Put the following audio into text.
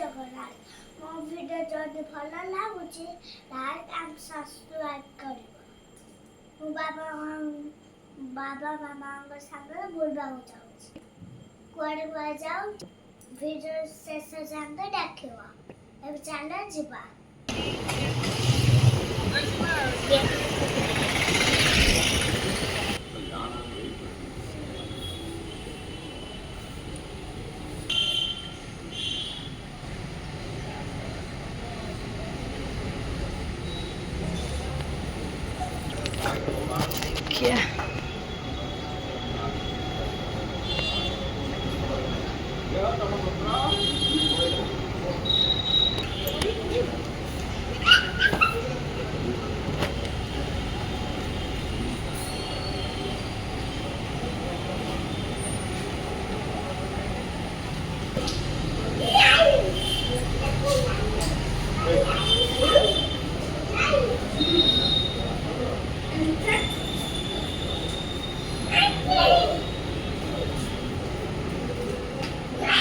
ଜଗନ୍ନାଥ। ମୋ ଭିଡ଼ିଓ ଯଦି ଭଲ ଲାଗୁଛି ଲାଇକ୍ ଆଣ୍ଡ ସବସ୍କ୍ରାଇବ୍ କରିବ। ମୁଁ ବାବା ମାମାଙ୍କ ସାଙ୍ଗରେ ବୁଲିବାକୁ ଯାଉଛି। କୁଆଡ଼େ ଯାଉ ଭିଡ଼ିଓ ଶେଷ ଯାଏଁ ଦେଖିବ। ଏବେ ଚାଲ ଯିବା। क्या